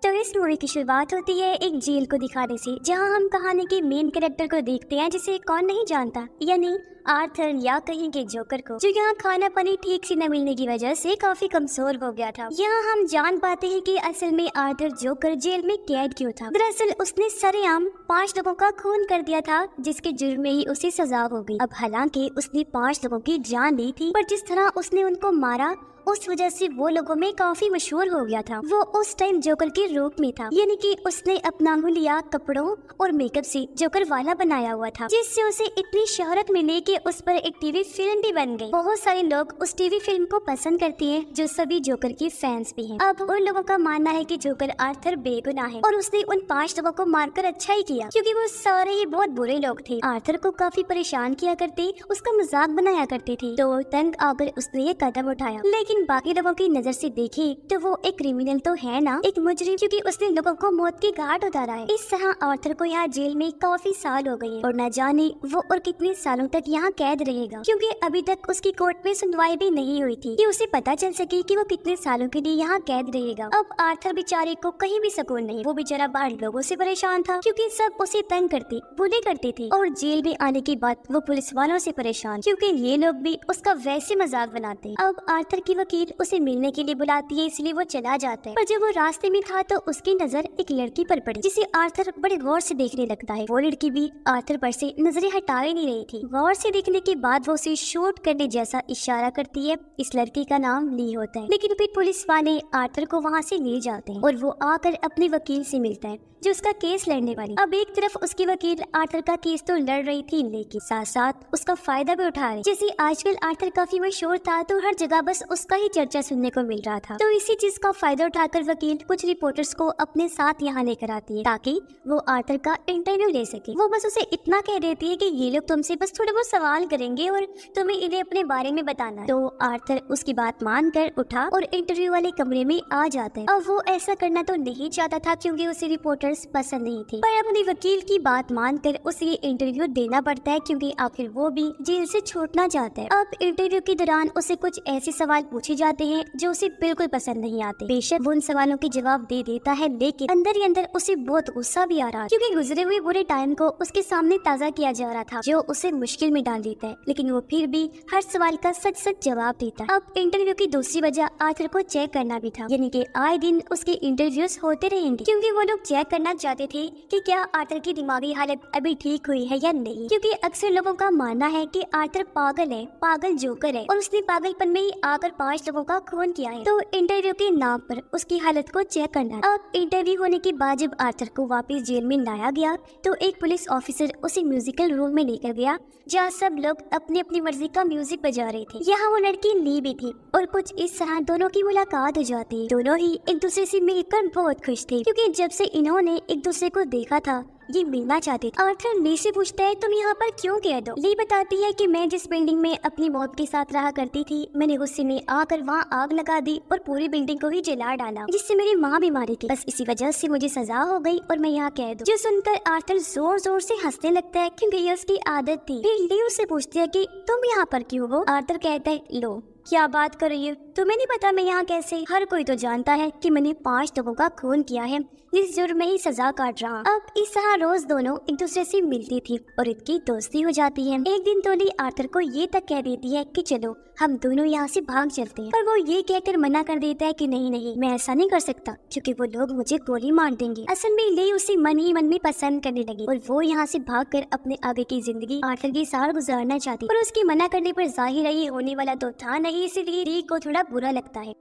तो इस स्टोरी की शुरुआत होती है एक जेल को दिखाने से, जहां हम कहानी के मेन कैरेक्टर को देखते हैं जिसे कौन नहीं जानता, यानी आर्थर या कहीं के जोकर को, जो यहाँ खाना पानी ठीक से न मिलने की वजह से काफी कमजोर हो गया था। यहाँ हम जान पाते हैं कि असल में आर्थर जोकर जेल में कैद क्यों था। दरअसल उसने सरेआम 5 लोगों का खून कर दिया था, जिसके जुर्म में ही उसे सजा हो गई। अब हालांकि उसने 5 लोगों की जान ली थी, पर जिस तरह उसने उनको मारा उस वजह से वो लोगों में काफी मशहूर हो गया था। वो उस टाइम जोकर के रूप में था, यानी कि उसने अपना हुलिया कपड़ों और मेकअप से जोकर वाला बनाया हुआ था, जिससे उसे इतनी शोहरत मिली कि उस पर एक टीवी फिल्म भी बन गई। बहुत सारे लोग उस टीवी फिल्म को पसंद करते हैं, जो सभी जोकर के फैंस भी हैं। अब उन लोगों का मानना है कि जोकर आर्थर बेगुनाह है और उसने उन 5 लोगों को मारकर अच्छा ही किया, क्योंकि वो सारे ही बहुत बुरे लोग थे। आर्थर को काफी परेशान किया करते, उसका मजाक बनाया करते थे, तो तंग आकर उसने ये कदम उठाया। लेकिन बाकी लोगों की नजर से देखे तो वो एक क्रिमिनल तो है ना, एक मुजरिम, क्योंकि उसने लोगों को मौत की घाट उतारा है। इस तरह आर्थर को यहाँ जेल में काफी साल हो गए हैं और न जाने वो और कितने सालों तक यहाँ कैद रहेगा, क्योंकि अभी तक उसकी कोर्ट में सुनवाई भी नहीं हुई थी कि उसे पता चल सके कि वो कितने सालों के लिए यहाँ कैद रहेगा। अब आर्थर बेचारे को कहीं भी सुकून नहीं। वो बेचारा बाहर लोगों से परेशान था, क्योंकि सब उसे तंग करते बुले करते थे, और जेल में आने के बाद वो पुलिस वालों से परेशान, क्योंकि ये लोग भी उसका वैसे मजाक बनाते। अब आर्थर की वकील उसे मिलने के लिए बुलाती है, इसलिए वो चला जाता है। पर जब वो रास्ते में था तो उसकी नजर एक लड़की पर पड़ी, जिसे आर्थर बड़े गौर से देखने लगता है। वो लड़की भी आर्थर पर से नजरें हटा ही नहीं रही थी। गौर से देखने के बाद वो उसे शूट करने जैसा इशारा करती है। इस लड़की का नाम ली होता है। लेकिन फिर पुलिस वाले आर्थर को वहाँ से ले जाते हैं और वो आकर अपने वकील से मिलता है, जो उसका केस लड़ने वाली। अब एक तरफ उसकी वकील आर्थर का केस तो लड़ रही थी, लेकिन साथ साथ उसका फायदा भी उठा रही। जैसे आजकल आर्थर काफी मशहूर था, तो हर जगह बस उसका ही चर्चा सुनने को मिल रहा था। तो इसी चीज का फायदा उठाकर वकील कुछ रिपोर्टर्स को अपने साथ यहाँ लेकर आती है, ताकि वो आर्थर का इंटरव्यू ले सके। वो बस उसे इतना कह देती है कि ये लोग तुमसे बस थोड़े बहुत सवाल करेंगे और तुम्हें इन्हें अपने बारे में बताना है। तो आर्थर उसकी बात मानकर उठा और इंटरव्यू वाले कमरे में आ जाता है। अब वो ऐसा करना तो नहीं चाहता था, क्योंकि उसे रिपोर्टर्स पसंद नहीं थे, पर अपने वकील की बात मानकर उसे ये इंटरव्यू देना पड़ता है, क्योंकि आखिर वो भी जेल से छूटना चाहता है। अब इंटरव्यू के दौरान उसे कुछ ऐसे सवाल पूछे जाते हैं जो उसे बिल्कुल पसंद नहीं आते। बेशक वो उन सवालों के जवाब दे देता है, लेकिन अंदर ही अंदर उसे बहुत गुस्सा भी आ रहा है, क्योंकि गुजरे हुए बुरे टाइम को उसके सामने ताज़ा किया जा रहा था, जो उसे मुश्किल में डाल देता है। लेकिन वो फिर भी हर सवाल का सच सच जवाब देता है। अब इंटरव्यू की दूसरी वजह आर्थर को चेक करना भी था, यानी कि आए दिन उसके इंटरव्यूज होते रहेंगे, क्योंकि वो लोग चेक करना चाहते थे कि क्या आर्थर की दिमागी हालत अभी ठीक हुई है या नहीं। क्योंकि अक्सर लोगों का मानना है कि आर्थर पागल है, पागल जोकर है, और उसने पागलपन में ही आकर 5 लोगों का खून किया है। तो इंटरव्यू के नाम पर उसकी हालत को चेक करना है। अब इंटरव्यू होने के बाद जब आर्थर को वापस जेल में लाया गया, तो एक पुलिस ऑफिसर उसे म्यूजिकल रूम में लेकर गया, जहाँ सब लोग अपनी अपनी मर्जी का म्यूजिक बजा रहे थे। यहाँ वो लड़की ली भी थी, और कुछ इस तरह दोनों की मुलाकात हो जाती है। दोनों ही एक दूसरे से मिलकर बहुत खुश थे, क्योंकि जब से इन्होंने एक दूसरे को देखा था ये मिलना चाहते थे। आर्थर ली से पूछता है, तुम यहाँ पर क्यों कैद हो? ली बताती है कि मैं जिस बिल्डिंग में अपनी मौत के साथ रहा करती थी, मैंने गुस्से में आकर वहाँ आग लगा दी और पूरी बिल्डिंग को ही जला डाला, जिससे मेरी माँ भी मारी गई। बस इसी वजह से मुझे सजा हो गई और मैं यहाँ कैद हूँ। जो सुनकर आर्थर जोर जोर से हंसने लगता है, क्योंकि ये उसकी आदत थी। फिर ली उससे पूछती है कि तुम यहाँ पर क्यों हो? आर्थर कहता है, लो क्या बात कर रही हो, तुम्हें नहीं पता मैं यहाँ कैसे? हर कोई तो जानता है कि मैंने 5 लोगों का खून किया है, इस जुर्म में ही सजा काट रहा। अब इस तरह रोज दोनों एक दूसरे से मिलती थी और इनकी दोस्ती हो जाती है। एक दिन तो ली आर्थर को ये तक कह देती है कि चलो हम दोनों यहाँ से भाग चलते हैं, पर वो ये कहकर मना कर देता है कि नहीं नहीं, मैं ऐसा नहीं कर सकता, क्योंकि वो लोग मुझे गोली मार देंगे। असल में ली उसे मन ही मन में पसंद करने लगी और वो यहाँ से भागकर अपने आगे की जिंदगी आर्थर के साथ गुजारना चाहती, पर उसकी मना करने पर जाहिर है ये होने वाला तो था नहीं, इसलिए ली को थोड़ा बुरा लगता है।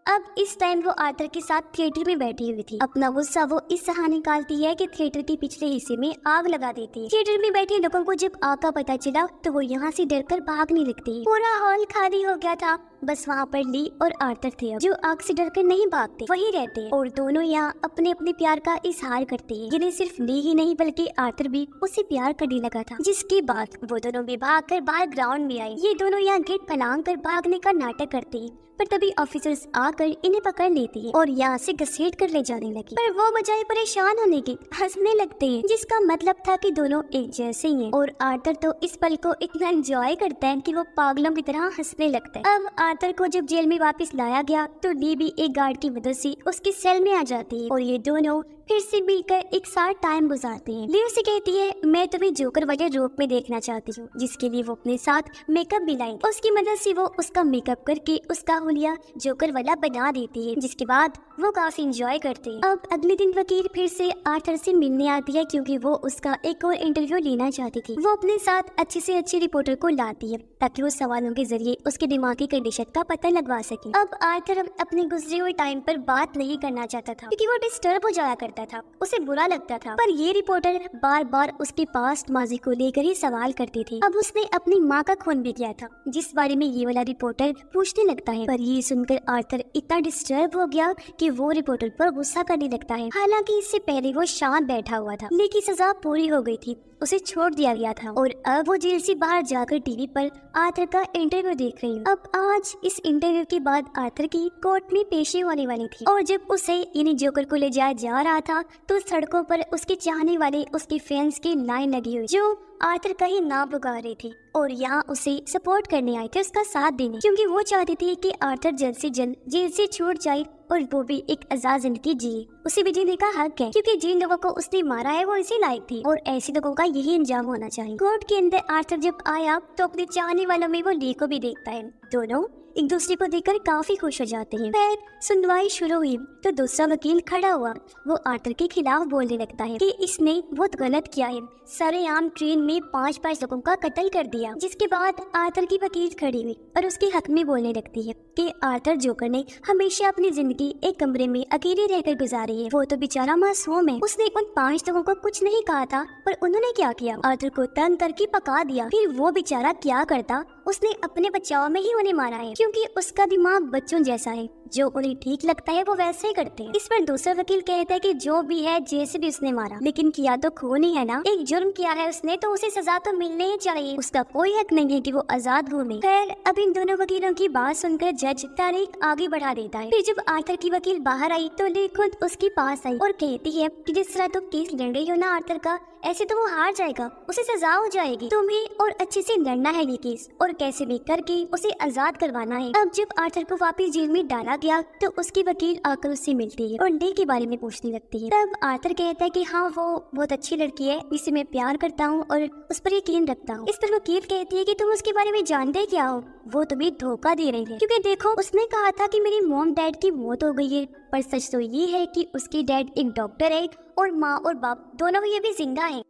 अब इस टाइम वो आर्थर के साथ थिएटर में बैठी हुई थी। अपना गुस्सा वो इस तरह निकालती है कि थिएटर के पिछले हिस्से में आग लगा देती है। थिएटर में बैठे लोगों को जब आग का पता चला तो वो यहाँ से डरकर भागने लगती है। पूरा हॉल खाली हो गया था, बस वहाँ पर ली और आर्थर थे, जो आग से डरकर नहीं भागते, वही रहते हैं, और दोनों यहाँ अपने अपने प्यार का इजहार करते हैं। जिन्हें सिर्फ ली ही नहीं बल्कि आर्थर भी उससे प्यार करने लगा था, जिसके बाद वो दोनों भी भागकर बाहर ग्राउंड में आए। ये दोनों यहाँ गेट फलांग कर भागने का नाटक करते हैं, पर तभी ऑफिसर्स आकर इन्हें पकड़ लेती है और यहाँ से घसीट कर ले जाने लगी। पर वो बजाय परेशान होने के हंसने लगते हैं, जिसका मतलब था कि दोनों एक जैसे ही हैं। और आर्थर तो इस पल को इतना एंजॉय करता है कि वो पागलों की तरह हंसने लगता है। अब आर्थर को जब जेल में वापस लाया गया तो ली भी एक गार्ड की मदद से उसकी सेल में आ जाती है और ये दोनों फिर से मिलकर एक साथ टाइम गुजारते हैं। ली उसे कहती है, मैं तुम्हें जोकर वाले रूप में देखना चाहती हूँ, जिसके लिए वो अपने साथ मेकअप भी लाएंगे। उसकी मदद से वो उसका मेकअप करके उसका हुलिया जोकर वाला बना देती है, जिसके बाद वो काफी इंजॉय करते हैं। अब अगले दिन वकील फिर से आर्थर से मिलने आती है क्योंकि वो उसका एक और इंटरव्यू लेना चाहती थी। वो अपने साथ अच्छे से अच्छे रिपोर्टर को लाती है ताकि वो सवालों के जरिए उसके दिमागी कंडीशन का पता लगवा सके। अब आर्थर अपने गुजरे हुए टाइम पर बात नहीं करना चाहता था क्योंकि वो डिस्टर्ब हो जाया करता था, उसे बुरा लगता था। पर ये रिपोर्टर बार बार उसके पास्ट माजी को लेकर ही सवाल करती थी। अब उसने अपनी माँ का खून भी किया था, जिस बारे में ये वाला रिपोर्टर पूछने लगता है। पर ये सुनकर आर्थर इतना डिस्टर्ब हो गया कि वो रिपोर्टर पर गुस्सा करने लगता है। हालांकि इससे पहले वो शांत बैठा हुआ था, लेकिन सजा पूरी हो गई थी, उसे छोड़ दिया गया था और अब वो जेल से बाहर जाकर टीवी पर आर्थर का इंटरव्यू देख रही है। अब आज इस इंटरव्यू के बाद आर्थर की कोर्ट में पेशी होने वाली थी और जब उसे यानी जोकर को ले जाया जा रहा था तो सड़कों पर उसके चाहने वाले, उसके फैंस की लाइन लगी हुई जो आर्थर का ही नाम पुकार रही थी और यहाँ उसे सपोर्ट करने आए थे, उसका साथ देने, क्योंकि वो चाहती थी कि आर्थर जल्द से जल्द जेल से छूट जाए और वो भी एक आजाद जिंदगी जिए। उसे भी जीने का हक है क्योंकि जिन लोगों को उसने मारा है वो इसी लायक थी और ऐसे लोगों का यही अंजाम होना चाहिए। कोर्ट के अंदर आर्थर जब आया तो अपने चाहने वालों में वो ली को भी देखता है। दोनों एक दूसरे को देखकर काफी खुश हो जाते हैं। फिर सुनवाई शुरू हुई तो दूसरा वकील खड़ा हुआ। वो आर्थर के खिलाफ बोलने लगता है कि इसने बहुत गलत किया है, सरेआम ट्रेन में 5 लोगों का कत्ल कर दिया। जिसके बाद आर्थर की वकील खड़ी हुई और उसके हक में बोलने लगती है कि आर्थर जोकर ने हमेशा अपनी जिंदगी एक कमरे में अकेले रहकर गुजारी है। वो तो बेचारा मासूम है, उसने उन 5 लोगों को कुछ नहीं कहा था, पर उन्होंने क्या किया, आर्थर को तंग करके पका दिया। फिर वो बेचारा क्या करता, उसने अपने बचाव में ही उन्हें मारा है क्योंकि उसका दिमाग बच्चों जैसा है, जो उन्हें ठीक लगता है वो वैसे ही करते हैं। इस पर दूसरा वकील कहता है कि जो भी है, जैसे भी उसने मारा, लेकिन किया तो खून ही है ना, एक जुर्म किया है उसने तो उसे सजा तो मिलनी ही चाहिए, उसका कोई हक नहीं है कि वो आजाद घूमे। खैर अब इन दोनों वकीलों की बात सुनकर जज तारीख आगे बढ़ा देता है। फिर जब आर्थर की वकील बाहर आई तो ली खुद उसके पास आई और कहती है कि जिस तरह तुम केस लड़ रही हो ना आर्थर का, ऐसे तो वो हार जाएगा, उसे सजा हो जाएगी, तुम्हें और अच्छे से लड़ना है ये केस और कैसे भी करके उसे आजाद करवाना है। अब जब आर्थर को वापस जेल में डाला गया तो उसकी वकील आकर उससे मिलती है और ली के बारे में पूछने लगती है। तब आर्थर कहता है कि हाँ वो बहुत अच्छी लड़की है, इसे मैं प्यार करता हूँ और उस पर यकीन रखता हूँ। इस पर वकील कहती है कि तुम उसके बारे में जानते क्या हो, वो तुम्हें धोखा दे रही है क्योंकि देखो उसने कहा था कि मेरी मॉम डैड की मौत हो गई है, पर सच तो ये है कि उसकी डैड एक डॉक्टर है और माँ और बाप दोनों ही अभी जिंदा हैं।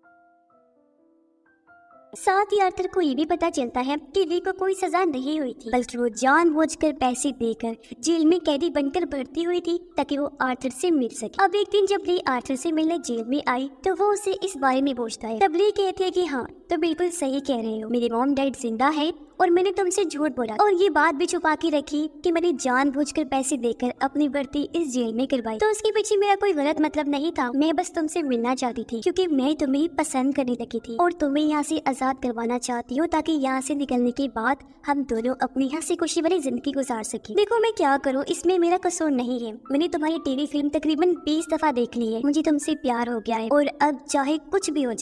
साथ ही आर्थर को ये भी पता चलता है कि ली को कोई सजा नहीं हुई थी, बल्कि वो जानबूझकर पैसे देकर जेल में कैदी बनकर भर्ती हुई थी ताकि वो आर्थर से मिल सके। अब एक दिन जब ली आर्थर से मिलने जेल में आई तो वो उसे इस बारे में पूछता है। तब ली कहती है कि हाँ तो बिल्कुल सही कह रहे हो, मेरी मॉम डैड जिंदा है और मैंने तुमसे झूठ बोला और ये बात भी छुपा के रखी कि मैंने जानबूझकर पैसे देकर अपनी भर्ती इस जेल में करवाई। तो उसके पीछे मेरा कोई गलत मतलब नहीं था, मैं बस तुमसे मिलना चाहती थी क्योंकि मैं तुम्हें पसंद करने लगी थी और तुम्हें यहाँ से आजाद करवाना चाहती हूँ ताकि यहाँ से निकलने के बाद हम दोनों अपनी हंसी खुशी वाली जिंदगी गुजार सके। देखो मैं क्या करूँ, इसमें मेरा कसूर नहीं है, मैंने तुम्हारी टीवी फिल्म तकरीबन 20 दफा देख ली है, मुझे तुमसे प्यार हो गया है और अब चाहे कुछ भी हो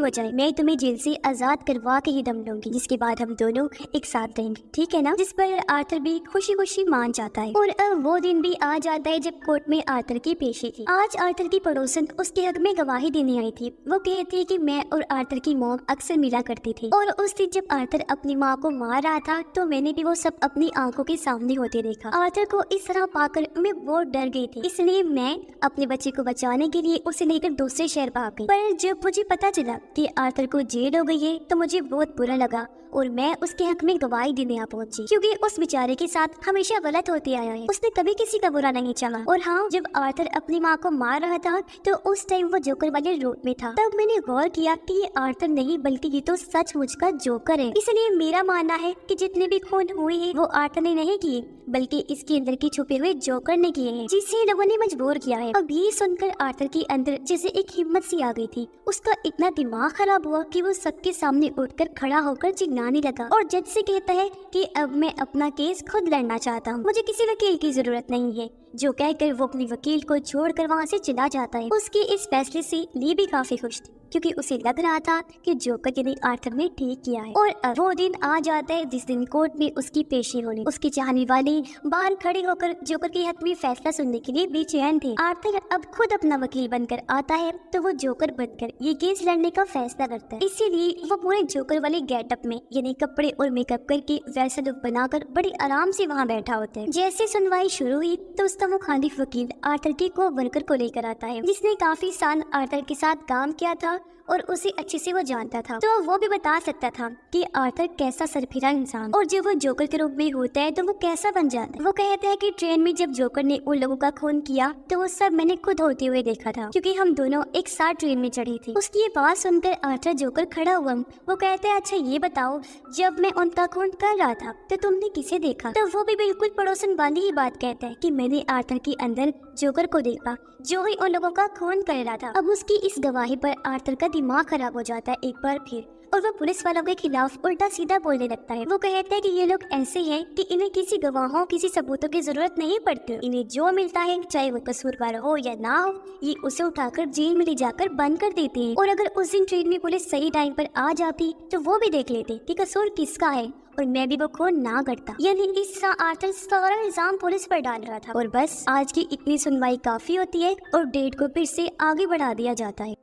जाए मैं तुम्हें जेल से आजाद करवा के ही दम लूंगी, जिसके बाद हम दोनों एक साथ रहेंगे, ठीक है ना। जिस पर आर्थर भी खुशी खुशी मान जाता है और अब वो दिन भी आ जाता है जब कोर्ट में आर्थर की पेशी थी। आज आर्थर की पड़ोसन उसके हक में गवाही देने आई थी। वो कहती है कि मैं और आर्थर की मॉम अक्सर मिला करती थी और उस दिन जब आर्थर अपनी माँ को मार रहा था तो मैंने भी वो सब अपनी आंखों के सामने होते देखा। आर्थर को इस तरह पाकर मैं बहुत डर गई थी, इसलिए मैं अपने बच्चे को बचाने के लिए उसे लेकर दूसरे शहर भाग गई। पर जब मुझे पता चला कि आर्थर को जेल हो गई है तो मुझे बहुत बुरा लगा और मैं उसके हक में गवाही देने आ पहुंची क्योंकि उस बेचारे के साथ हमेशा गलत होते आया है, उसने कभी किसी का बुरा नहीं चाहा। और हाँ, जब आर्थर अपनी माँ को मार रहा था तो उस टाइम वो जोकर वाले रूप में था। तब मैंने गौर किया कि ये आर्थर नहीं बल्कि ये तो सचमुच का जोकर है। इसलिए मेरा मानना है कि जितने भी खून हुए हैं वो आर्थर ने नहीं किए बल्कि इसके अंदर के छुपे हुए जोकर ने किए हैं, जिसे लोगों ने मजबूर किया है। अब ये सुनकर आर्थर के अंदर जैसे एक हिम्मत सी आ गई थी। उसका इतना दिमाग खराब हुआ कि वो सबके सामने उठकर खड़ा होकर सुनाने लगा और जज से कहता है कि अब मैं अपना केस खुद लड़ना चाहता हूँ, मुझे किसी वकील की जरूरत नहीं है। जो कहकर वो अपने वकील को छोड़कर वहाँ से चला जाता है। उसके इस फैसले से ली भी काफी खुश थी, क्योंकि उसे लग रहा था कि जोकर यानी आर्थर ने ठीक किया है। और अब वो दिन आ जाता है जिस दिन कोर्ट में उसकी पेशी होनी। उसकी चाहने वाले बाहर खड़े होकर जोकर के हक में फैसला सुनने के लिए बेचैन थे। आर्थर अब खुद अपना वकील बनकर आता है तो वो जोकर बनकर ये केस लड़ने का फैसला करता है। इसीलिए वो पूरे जोकर वाले गेटअप में यानी कपड़े और मेकअप करके वैसा लुक बनाकर बड़ी आराम से वहाँ बैठा होता है। जैसे सुनवाई शुरू हुई तो उसका मुखालिफ वकील आर्थर के को वर्कर को लेकर आता है, जिसने काफी साल आर्थर के साथ काम किया था और उसे अच्छे से वो जानता था, तो वो भी बता सकता था कि आर्थर कैसा सरफिरा इंसान और जब वो जोकर के रूप में होता है तो वो कैसा बन जाता है। वो कहता है कि ट्रेन में जब जोकर ने उन लोगों का खून किया तो वो सब मैंने खुद होते हुए देखा था, क्योंकि हम दोनों एक साथ ट्रेन में चढ़ी थी। उसकी ये बात सुनकर आर्थर जोकर खड़ा हुआ। वो कहता है, अच्छा ये बताओ, जब मैं उनका खून कर रहा था तो तुमने किसे देखा? तो वो भी बिल्कुल पड़ोसन वाली ही बात कहता है कि मैंने आर्थर के अंदर जोकर को देखा जो ही उन लोगों का खून कर रहा था। अब उसकी इस गवाही पर आर्थर का दिमाग खराब हो जाता है एक बार फिर, और वो पुलिस वालों के खिलाफ उल्टा सीधा बोलने लगता है। वो कहता है कि ये लोग ऐसे हैं कि इन्हें किसी गवाहों किसी सबूतों की जरूरत नहीं पड़ती। इन्हें जो मिलता है चाहे वो कसूरवार हो या ना हो, ये उसे उठाकर जेल में ले जाकर बंद कर देते हैं। और अगर उस दिन ट्रेन में पुलिस सही टाइम पर आ जाती तो वो भी देख लेते कि कसूर किसका है और मैं भी वो खून ना करता। यानी इस तरह आर्थर सारा इल्जाम पुलिस पर डाल रहा था। और बस आज की इतनी सुनवाई काफी होती है और डेट को फिर से आगे बढ़ा दिया जाता है।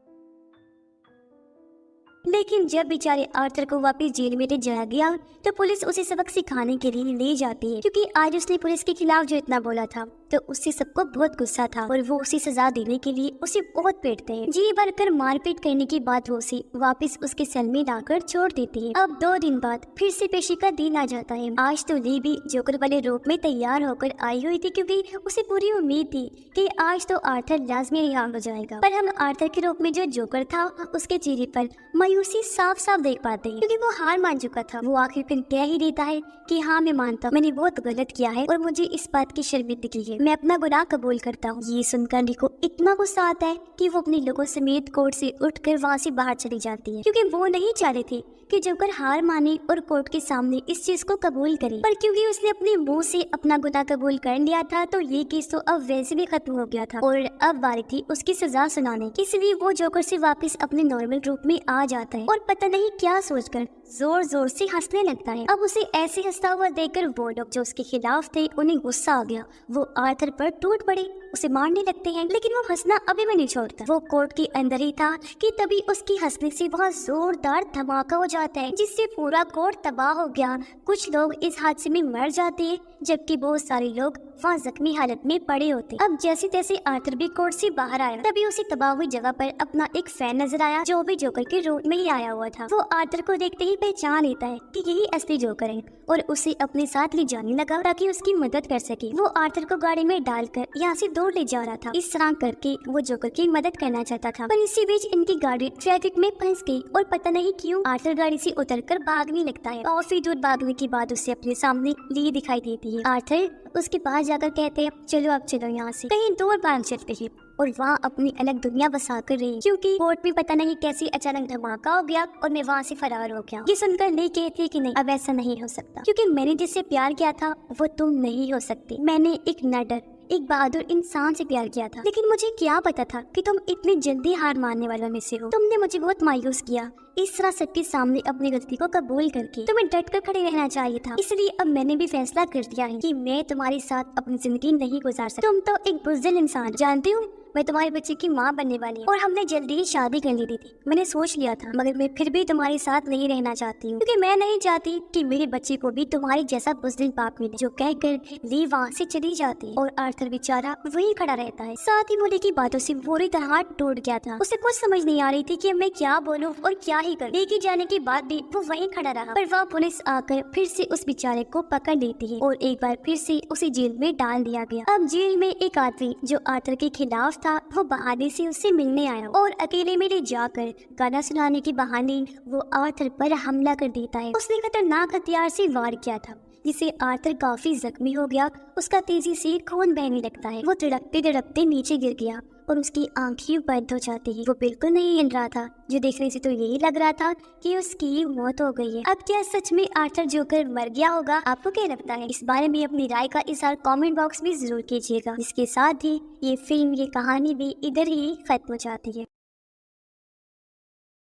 लेकिन जब बेचारे आर्थर को वापस जेल में ले जाया गया तो पुलिस उसे सबक सिखाने के लिए ले जाती है, क्योंकि आज उसने पुलिस के खिलाफ जो इतना बोला था तो उससे सबको बहुत गुस्सा था और वो उसे सजा देने के लिए उसे बहुत पीटते हैं। जी भरकर मारपीट करने के बाद वो उसे वापस उसके सेल में लाकर छोड़ देते हैं। अब 2 दिन बाद फिर से पेशी का दिन आ जाता है। आज तो ली भी जोकर वाले रूप में तैयार होकर आई हुई थी, क्योंकि उसे पूरी उम्मीद थी कि आज तो आर्थर लाजमी रिहा हो जाएगा। पर हम आर्थर के रूप में जो जोकर था उसके चेहरे पर मायूसी साफ साफ देख पाते हैं, क्योंकि वो हार मान चुका था। वो आखिर फिर कह ही देता है कि हाँ मैं मानता हूँ, मैंने बहुत गलत किया है और मुझे इस बात की शर्मिंदगी है, मैं अपना गुनाह कबूल करता हूँ। ये सुनकर ली को इतना गुस्सा आता है कि वो अपने लोगों समेत कोर्ट से उठकर वहाँ से बाहर चली जाती है, क्योंकि वो नहीं चाह रहे थे कि जोकर हार माने और कोर्ट के सामने इस चीज को कबूल करे। पर क्योंकि उसने अपने मुंह से अपना गुनाह कबूल कर लिया था तो ये केस तो अब वैसे भी खत्म हो गया था और अब बारी थी उसकी सजा सुनाने की। इसलिए वो जोकर से वापस अपने नॉर्मल रूप में आ जाता है और पता नहीं क्या सोचकर जोर जोर से हंसने लगता है। अब उसे ऐसे हंसता हुआ देखकर वो लोग जो उसके खिलाफ थे उन्हें गुस्सा आ गया। वो आर्थर पर टूट पड़े, उसे मारने लगते हैं, लेकिन वो हंसना अभी भी नहीं छोड़ता। वो कोर्ट के अंदर ही था कि तभी उसकी हंसने से बहुत जोरदार धमाका हो जाता है, जिससे पूरा कोर्ट तबाह हो गया। कुछ लोग इस हादसे में मर जाते हैं जबकि बहुत सारे लोग वहाँ जख्मी हालत में पड़े होते। अब जैसे तैसे आर्थर भी कोर्ट से बाहर आया, तभी उसे तबाह हुई जगह पर अपना एक फैन नजर आया जो भी जोकर के रूप में ही आया हुआ था। वो आर्थर को देखते ही पहचान लेता है कि यही असली जोकर है और उसे अपने साथ ले जाने लगा ताकि उसकी मदद कर सके। वो आर्थर को गाड़ी में डालकर यहाँ से दूर ले जा रहा था। इस तरह करके वो जोकर की मदद करना चाहता था, पर इसी बीच इनकी गाड़ी ट्रैफिक में फंस गई और पता नहीं क्यों आर्थर गाड़ी से उतरकर भागने लगता है। काफी दूर भागने के बाद उसे अपने सामने ली दिखाई देती है। आर्थर उसके पास जाकर कहते हैं, चलो अब चलो यहाँ से कहीं दूर भाग चलते हैं और वहाँ अपनी अलग दुनिया बसा कर रही, क्योंकि कोर्ट में पता नहीं कैसी अचानक धमाका हो गया और मैं वहाँ से फरार हो गया। ये सुनकर ली कहती कि नहीं, अब ऐसा नहीं हो सकता, क्योंकि मैंने जिससे प्यार किया था वो तुम नहीं हो सकती। मैंने एक नडर एक बहादुर इंसान से प्यार किया था, लेकिन मुझे क्या पता था कि तुम इतनी जल्दी हार मानने वालों में से हो। तुमने मुझे बहुत मायूस किया। इस तरह सबके सामने अपनी गलती को कबूल करके तुम्हें डट कर खड़े रहना चाहिए था। इसलिए अब मैंने भी फैसला कर दिया है कि मैं तुम्हारे साथ अपनी जिंदगी नहीं गुजार सकती। तुम तो एक बुज़दिल इंसान, जानती हूँ मैं तुम्हारे बच्चे की माँ बनने वाली हूँ और हमने जल्दी ही शादी कर ली थी। मैंने सोच लिया था, मगर मैं फिर भी तुम्हारे साथ नहीं रहना चाहती हूँ, क्योंकि मैं नहीं चाहती कि मेरे बच्चे को भी तुम्हारी जैसा बुज़दिल बाप मिले। जो कहकर ली वहाँ से चली जाती है और आर्थर बेचारा वही खड़ा रहता है। साथ ही मोली की बातों से बुरी तरह टूट गया था। उसे कुछ समझ नहीं आ रही थी कि मैं क्या बोलूँ और क्या ही करूँ। लेके जाने के बाद भी वो वहीं खड़ा रहा, पर वह पुलिस आकर फिर से उस बेचारे को पकड़ लेती है और एक बार फिर से उसे जेल में डाल दिया गया। अब जेल में एक आदमी जो आर्थर के खिलाफ था वो बहाने से उससे मिलने आया और अकेले में ले जाकर गाना सुनाने के बहाने वो आर्थर पर हमला कर देता है। उसने खतरनाक हथियार से वार किया था जिससे आर्थर काफी जख्मी हो गया। उसका तेजी से खून बहने लगता है। वो तड़पते तड़पते नीचे गिर गया और उसकी आंखें बंद हो जाती है। वो बिल्कुल नहीं हिल रहा था, जो देखने से तो यही लग रहा था कि उसकी मौत हो गई है। अब क्या सच में आर्थर जोकर मर गया होगा? आपको क्या लगता है? इस बारे में अपनी राय का इज़हार कमेंट बॉक्स में जरूर कीजिएगा। इसके साथ ही ये फिल्म, ये कहानी भी इधर ही खत्म हो जाती है।